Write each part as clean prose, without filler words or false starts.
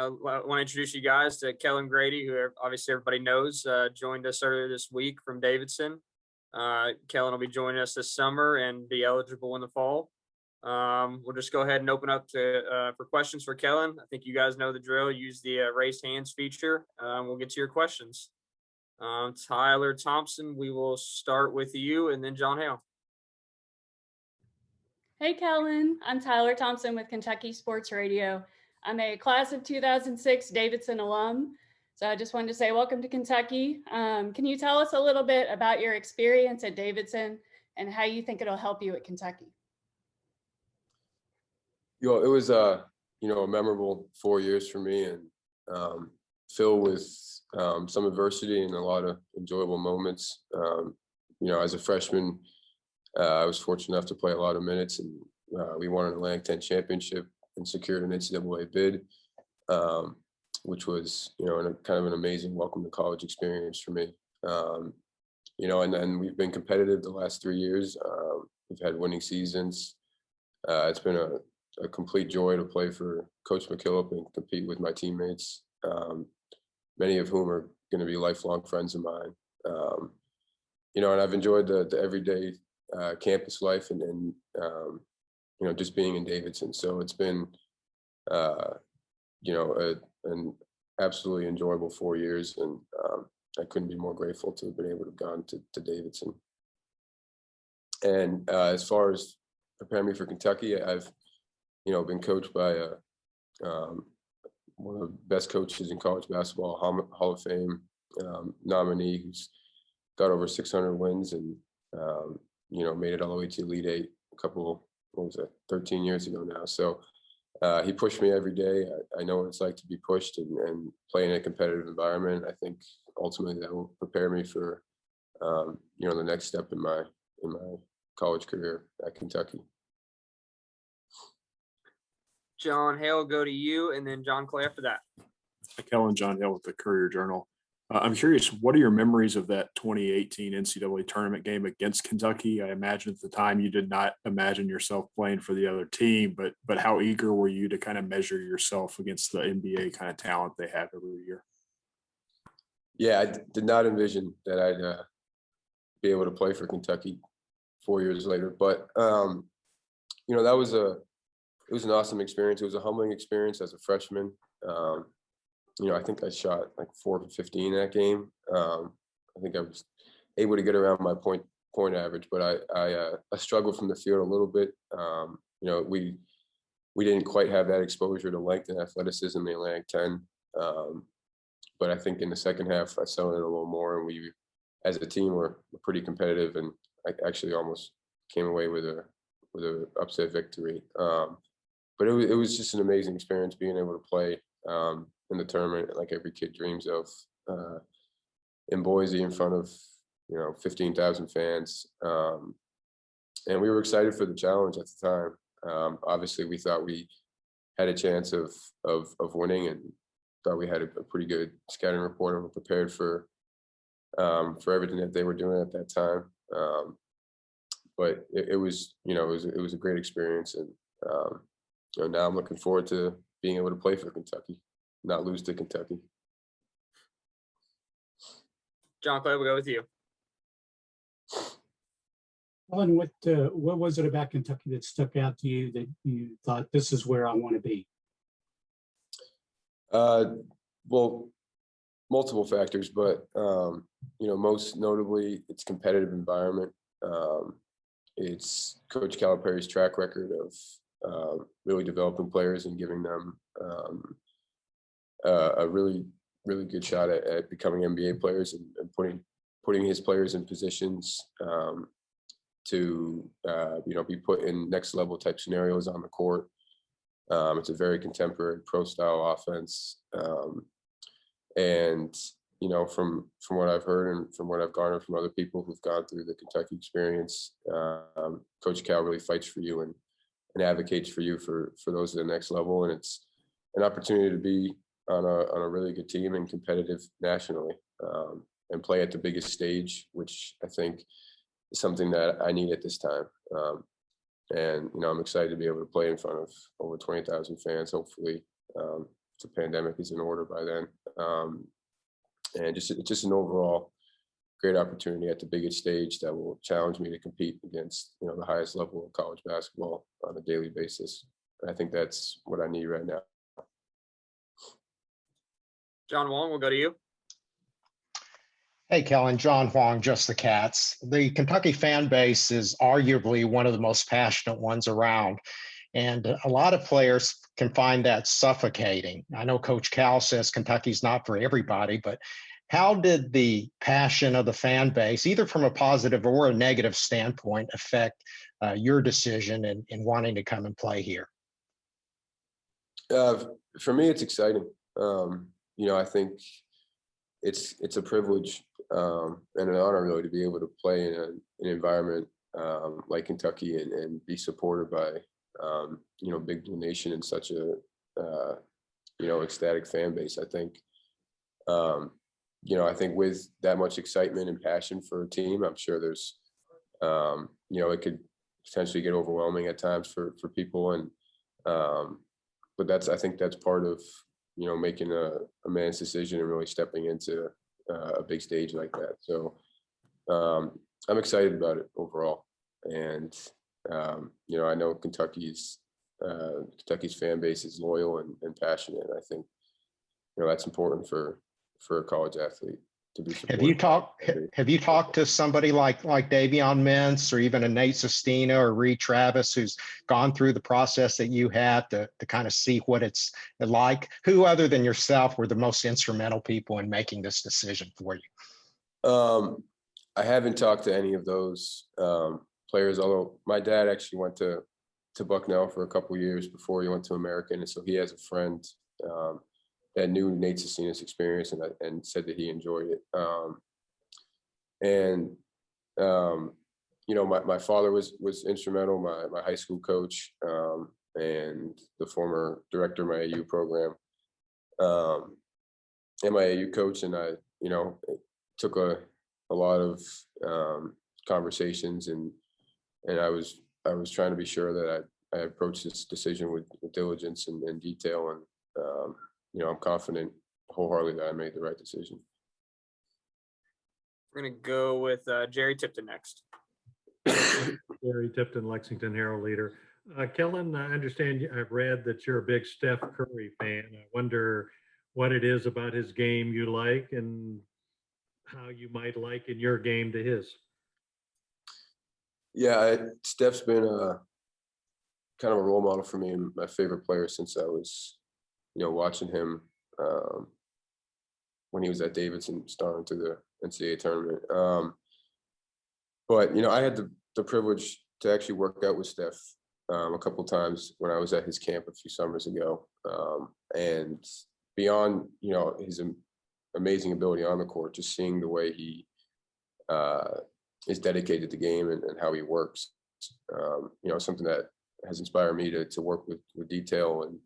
want to introduce you guys to Kellan Grady, who obviously everybody knows, joined us earlier this week from Davidson. Kellan will be joining us this summer and be eligible in the fall. We'll just go ahead and open up for questions for Kellan. I think you guys know the drill. Use the raised hands feature. We'll get to your questions. Tyler Thompson, we will start with you, and then John Hale. Hey, Kellan. I'm Tyler Thompson with Kentucky Sports Radio. I'm a class of 2006 Davidson alum. So I just wanted to say welcome to Kentucky. Can you tell us a little bit about your experience at Davidson and how you think it'll help you at Kentucky? It was a memorable 4 years for me, and filled with some adversity and a lot of enjoyable moments. As a freshman, I was fortunate enough to play a lot of minutes, and we won an Atlantic 10 championship and secured an NCAA bid, which was, kind of an amazing welcome to college experience for me. And then we've been competitive the last 3 years. We've had winning seasons. It's been a complete joy to play for Coach McKillop and compete with my teammates, many of whom are going to be lifelong friends of mine. And I've enjoyed the everyday campus life and just being in Davidson. So it's been, an absolutely enjoyable 4 years, and I couldn't be more grateful to have been able to have gone to Davidson. And as far as preparing me for Kentucky, I've, been coached by one of the best coaches in college basketball, Hall of Fame nominee, who's got over 600 wins and, made it all the way to Elite Eight a couple, 13 years ago now. So he pushed me every day. I know what it's like to be pushed and play in a competitive environment. I think ultimately that will prepare me for, the next step in my college career at Kentucky. John Hale, go to you, and then John Clay after that. Kellan, John Hale with the Courier-Journal. I'm curious, what are your memories of that 2018 NCAA tournament game against Kentucky? I imagine at the time you did not imagine yourself playing for the other team, but how eager were you to kind of measure yourself against the NBA kind of talent they have every year? Yeah, I did not envision that I'd be able to play for Kentucky 4 years later, but it was an awesome experience. It was a humbling experience as a freshman. I think I shot like 4 for 15 in that game. I think I was able to get around my point average, but I struggled from the field a little bit. We didn't quite have that exposure to length and athleticism in the Atlantic 10. But I think in the second half I settled in a little more, and we, as a team, were pretty competitive, and I actually almost came away with a upset victory. But it was just an amazing experience being able to play in the tournament like every kid dreams of, in Boise in front of 15,000 fans, and we were excited for the challenge at the time. Obviously, we thought we had a chance of winning, and thought we had a pretty good scouting report, and were prepared for everything that they were doing at that time. But it was a great experience, and now I'm looking forward to being able to play for Kentucky, not lose to Kentucky. John Clay, we'll go with you. Alan, what was it about Kentucky that stuck out to you that you thought, this is where I want to be? Well, multiple factors, but most notably, its competitive environment. It's Coach Calipari's track record of really developing players and giving them a really good shot at becoming NBA players, and putting his players in positions to be put in next level type scenarios on the court. It's a very contemporary pro style offense, and from what I've heard and from what I've garnered from other people who've gone through the Kentucky experience, Coach Cal really fights for you and advocates for you for those at the next level, and it's an opportunity to be on a really good team and competitive nationally, and play at the biggest stage, which I think is something that I need at this time. And I'm excited to be able to play in front of over 20,000 fans, hopefully the pandemic is in order by then. And just an overall great opportunity at the biggest stage that will challenge me to compete against, the highest level of college basketball on a daily basis. And I think that's what I need right now. John Wong, we'll go to you. Hey, Kellan, John Huang, Just the Cats. The Kentucky fan base is arguably one of the most passionate ones around. And a lot of players can find that suffocating. I know Coach Cal says Kentucky's not for everybody, but how did the passion of the fan base, either from a positive or a negative standpoint, affect your decision in wanting to come and play here? For me, it's exciting. I think it's a privilege and an honor really to be able to play in an environment like Kentucky and be supported by Big Blue Nation and such a ecstatic fan base. I think with that much excitement and passion for a team, I'm sure there's it could potentially get overwhelming at times for people, and but I think that's part of making a man's decision and really stepping into a big stage like that. So I'm excited about it overall, and I know Kentucky's fan base is loyal and passionate. I think that's important for a college athlete to be supported. Have you talked to somebody like Davion Mintz or even a Nate Sestina or Reed Travis who's gone through the process that you had to kind of see what it's like? Who other than yourself were the most instrumental people in making this decision for you? I haven't talked to any of those players, although my dad actually went to Bucknell for a couple of years before he went to American, and so he has a friend that knew Nate Sestina's experience and said that he enjoyed it. My father was instrumental, my high school coach, and the former director of my AU program, and my AU coach, and I, took a lot of conversations, and I was trying to be sure that I approached this decision with diligence and detail, and I'm confident wholeheartedly that I made the right decision. We're going to go with Jerry Tipton next. Jerry Tipton, Lexington Herald Leader. Kellan, I understand I've read that you're a big Steph Curry fan. I wonder what it is about his game you like and how you might liken your game to his. Yeah, Steph's been kind of a role model for me and my favorite player since I was, watching him when he was at Davidson, starting to the NCAA tournament. But I had the privilege to actually work out with Steph a couple of times when I was at his camp a few summers ago. And beyond, his amazing ability on the court, just seeing the way he is dedicated to the game and how he works, something that has inspired me to work with detail and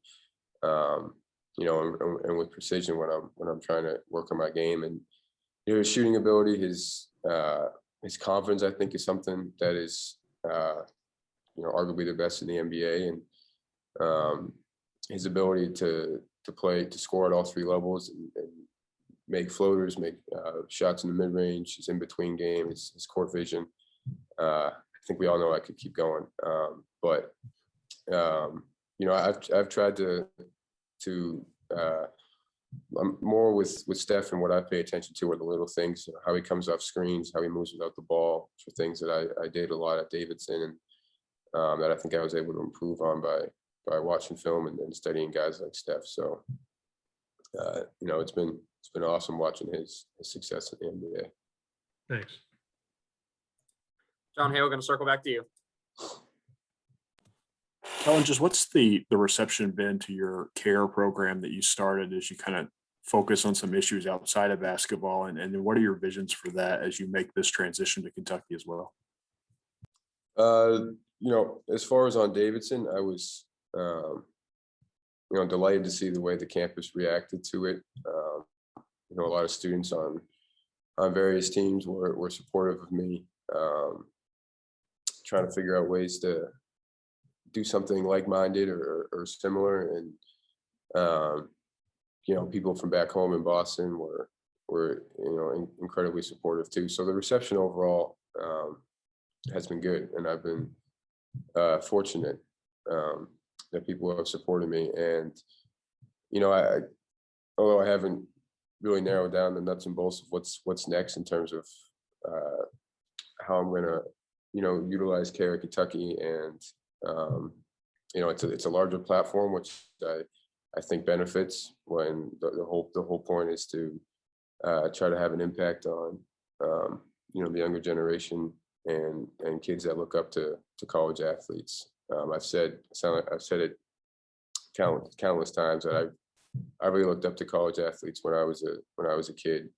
and with precision when I'm trying to work on my game. And his shooting ability, his confidence, I think, is something that is arguably the best in the NBA, and his ability to score at all three levels and make floaters, make shots in the mid range, his in between game, his court vision. I think we all know I could keep going, but I've tried to I'm more with Steph, and what I pay attention to are the little things, how he comes off screens, how he moves without the ball, which are things that I did a lot at Davidson, and that I think I was able to improve on by watching film and studying guys like Steph. So, it's been awesome watching his success in the NBA. Thanks. John Hale, going to circle back to you. Kellan, just what's the reception been to your CARE program that you started as you kind of focus on some issues outside of basketball, and what are your visions for that as you make this transition to Kentucky as well? As far as on Davidson, I was delighted to see the way the campus reacted to it. A lot of students on various teams were supportive of me, trying to figure out ways to do something like-minded or similar. And people from back home in Boston were incredibly supportive too. So the reception overall has been good, and I've been fortunate that people have supported me. And although I haven't really narrowed down the nuts and bolts of what's next in terms of how I'm going to utilize Care Kentucky, and it's a larger platform, which I think benefits when the whole point is to try to have an impact on the younger generation and kids that look up to college athletes. I've said it countless times that I really looked up to college athletes when I was a kid,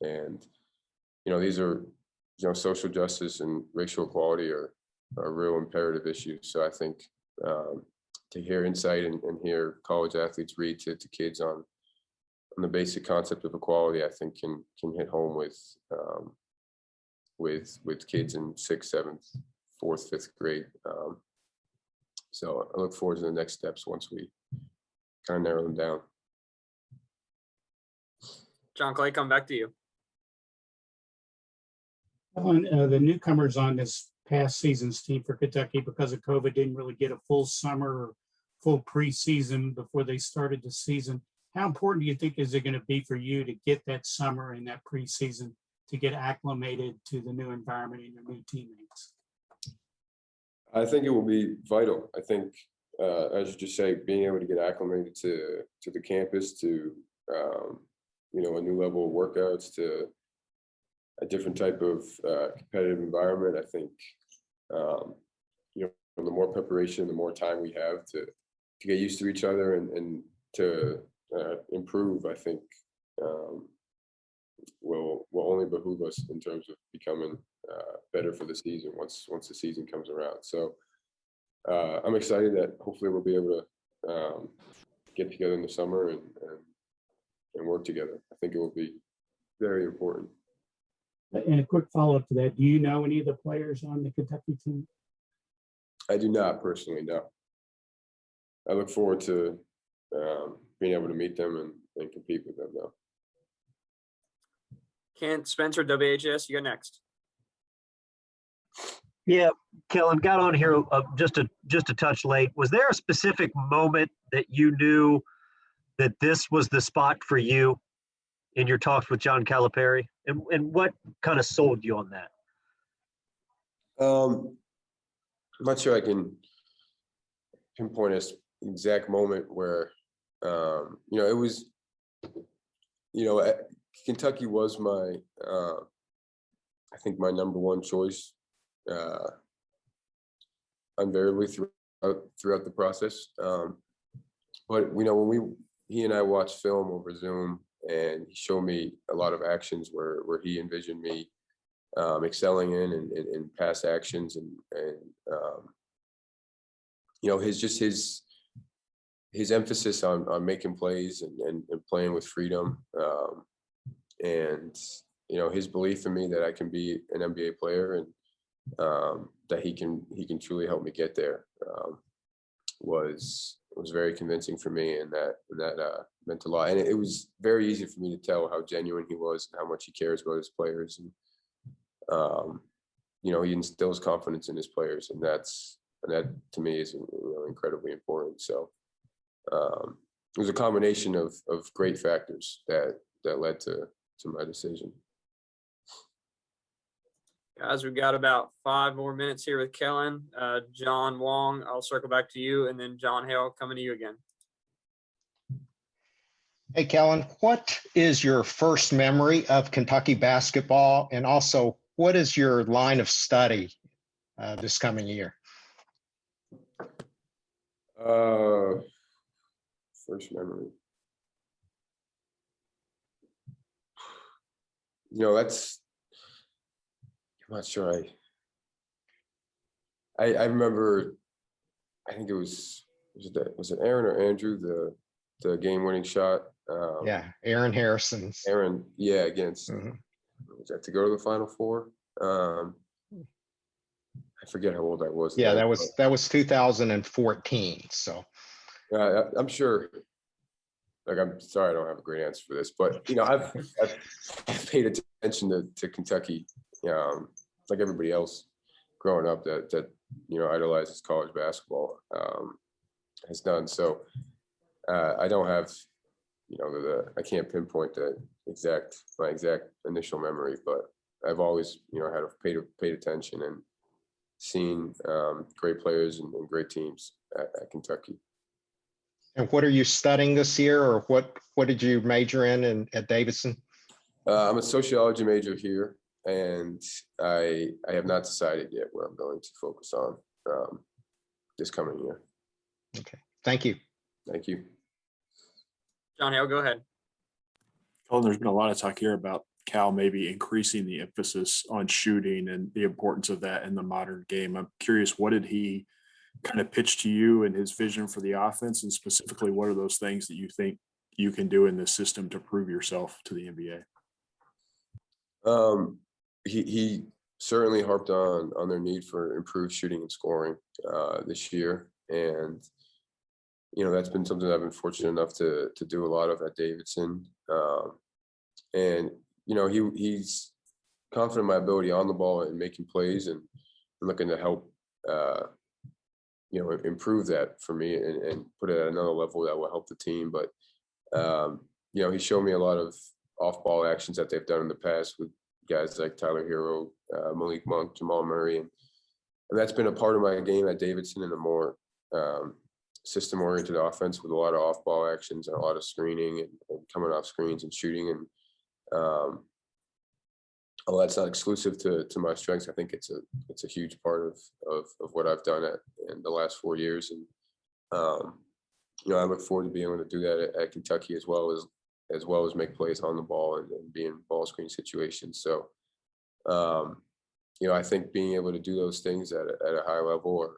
and these are social justice and racial equality are real imperative issues. So I think to hear insight and hear college athletes read to kids on the basic concept of equality, I think can hit home with kids in 6th, 7th, 4th, 5th grade. So I look forward to the next steps once we kind of narrow them down. John Clay, come back to you. The newcomers on this past season's team for Kentucky, because of COVID, didn't really get a full summer or full preseason before they started the season. How important do you think is it going to be for you to get that summer and that preseason to get acclimated to the new environment and your new teammates? I think it will be vital. I think, as you just say, being able to get acclimated to the campus, to a new level of workouts, to a different type of competitive environment. I think the more preparation, the more time we have to get used to each other and to improve, I think will only behoove us in terms of becoming better for the season once the season comes around. So I'm excited that hopefully we'll be able to get together in the summer and work together. I think it will be very important. And a quick follow-up to that, do you know any of the players on the Kentucky team? I do not personally, no. I look forward to being able to meet them and compete with them, though. Kent Spencer, WHS, you go next. Yeah, Kellan, got on here just a touch late. Was there a specific moment that you knew that this was the spot for you in your talks with John Calipari? And what kind of sold you on that? I'm not sure I can pinpoint an exact moment where, it was, Kentucky was my, I think my number one choice, invariably throughout the process. But when he and I watched film over Zoom, and he showed me a lot of actions where he envisioned me excelling in past actions, and his emphasis on making plays and playing with freedom, and his belief in me that I can be an NBA player, and that he can truly help me get there, was very convincing for me, and that meant a lot. And it was very easy for me to tell how genuine he was and how much he cares about his players, and he instills confidence in his players, and that to me is incredibly important. So it was a combination of great factors that led to my decision. Guys, we've got about 5 more minutes here with Kellan. John Wong, I'll circle back to you, and then John Hale coming to you again. Hey, Kellan, what is your first memory of Kentucky basketball? And also, what is your line of study this coming year? First memory. I'm not sure. I remember. I think it was it Aaron or Andrew, the game-winning shot? Yeah, Aaron Harrison. Aaron, yeah, against. Was that to go to the Final Four? I forget how old I was. Yeah, that was 2014. So. I'm sure like, I'm sorry, I don't have a great answer for this, but, you know, I've paid attention to Kentucky, like everybody else growing up that, you know, idolizes college basketball, has done. So I don't have, you know, I can't pinpoint my exact initial memory, but I've always, you know, paid attention and seen great players and great teams at Kentucky. And what are you studying this year, or what did you major in at Davidson? I'm a sociology major here, and I have not decided yet what I'm going to focus on this coming year. Okay, thank you. Thank you. John Hale, go ahead. Colin, there's been a lot of talk here about Cal maybe increasing the emphasis on shooting and the importance of that in the modern game. I'm curious, what did he kind of pitch to you and his vision for the offense? And specifically, what are those things that you think you can do in this system to prove yourself to the NBA? He certainly harped on their need for improved shooting and scoring this year. And, you know, that's been something I've been fortunate enough to do a lot of at Davidson. And, you know, he's confident in my ability on the ball and making plays and looking to help, you know, improve that for me and put it at another level that will help the team. But, you know, he showed me a lot of off-ball actions that they've done in the past with guys like Tyler Hero, Malik Monk, Jamal Murray. And that's been a part of my game at Davidson in a more system-oriented offense with a lot of off-ball actions and a lot of screening and coming off screens and shooting. And although that's not exclusive to my strengths, I think it's a huge part of what I've done in the last 4 years. And you know, I look forward to being able to do that at Kentucky as well as make plays on the ball and be in ball screen situations. So you know, I think being able to do those things at a high level or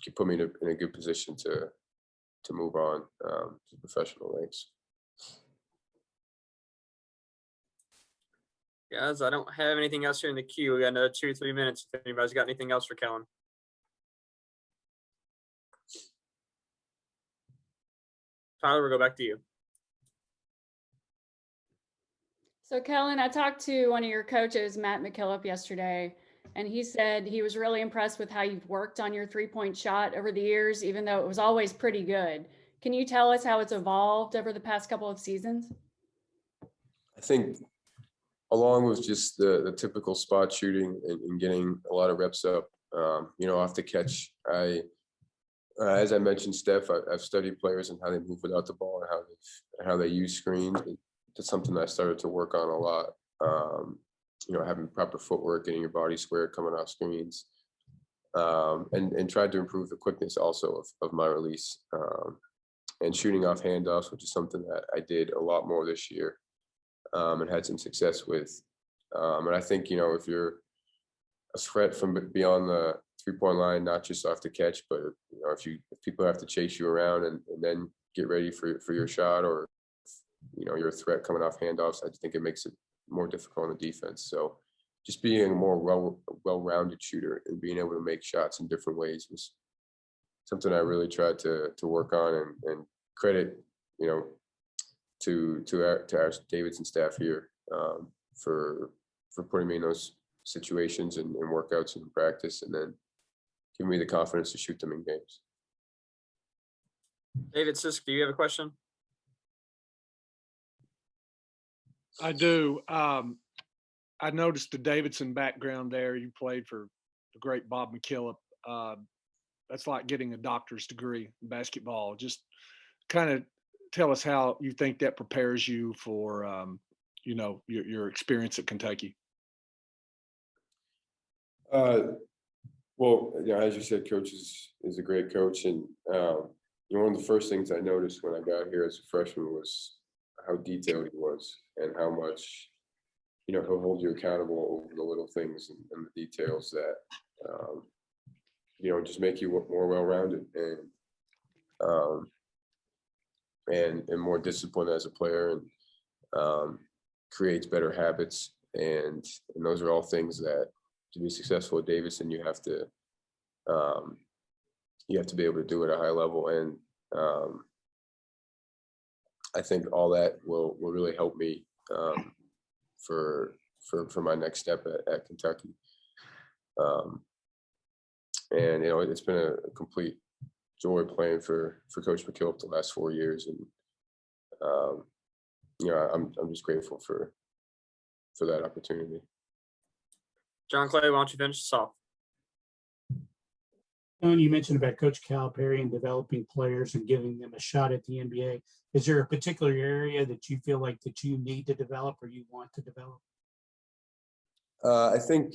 can put me in a good position to move on to professional ranks. Guys, I don't have anything else here in the queue. We got another 2 or 3 minutes. If anybody's got anything else for Kellan. Tyler, we'll go back to you. So Kellan, I talked to one of your coaches, Matt McKillop, yesterday, and he said he was really impressed with how you've worked on your three-point shot over the years, even though it was always pretty good. Can you tell us how it's evolved over the past couple of seasons? I think along with just the typical spot shooting and getting a lot of reps up, you know, off the catch, as I mentioned, Steph, I've studied players and how they move without the ball and how they use screens. That's something that I started to work on a lot. You know, having proper footwork, getting your body square, coming off screens, and tried to improve the quickness also of my release and shooting off handoffs, which is something that I did a lot more this year and had some success with. And I think, you know, if you're a threat from beyond the three-point line, not just off the catch, but, you know, if people have to chase you around and then get ready for your shot, or, you know, you're a threat coming off handoffs, I think it makes it more difficult on the defense. So just being a more well-rounded shooter and being able to make shots in different ways was something I really tried to work on and credit, you know, to our Davidson staff here for putting me in those situations and workouts and practice, and then giving me the confidence to shoot them in games. David Sisk, do you have a question? I do. I noticed the Davidson background there. You played for the great Bob McKillop. That's like getting a doctor's degree in basketball. Just kind of tell us how you think that prepares you for, you know, your experience at Kentucky. Well, yeah, as you said, Coach is a great coach, and you know, one of the first things I noticed when I got here as a freshman was how detailed he was and how much, you know, he'll hold you accountable over the little things and the details that you know, just make you more well-rounded and more disciplined as a player, and creates better habits, and those are all things that, to be successful at Davidson, you have to be able to do at a high level. And I think all that will really help me for my next step at Kentucky. And it's been a complete joy playing for Coach McKillop the last 4 years, and I'm just grateful for that opportunity. John Clay, why don't you finish us off? Kellan, you mentioned about Coach Calipari and developing players and giving them a shot at the NBA. Is there a particular area that you feel like that you need to develop or you want to develop? I think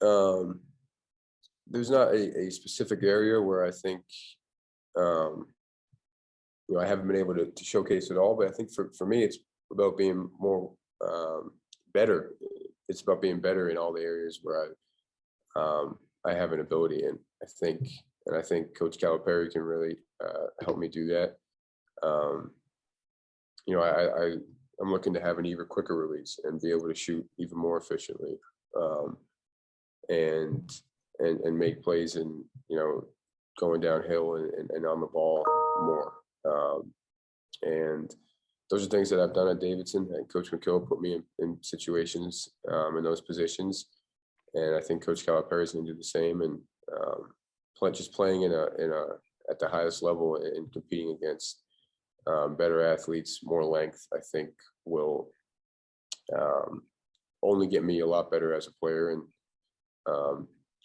there's not a specific area where I think I haven't been able to showcase it all, but I think for me it's about being more better. It's about being better in all the areas where I have an ability in. I think Coach Calipari can really help me do that. I'm looking to have an even quicker release and be able to shoot even more efficiently, and make plays and going downhill and on the ball more. And those are things that I've done at Davidson, and Coach McKillop put me in situations in those positions. And I think Coach Calipari is going to do the same, and just playing at the highest level and competing against better athletes, more length, I think will only get me a lot better as a player, and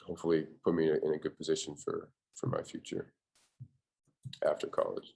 hopefully put me in a good position for my future after college.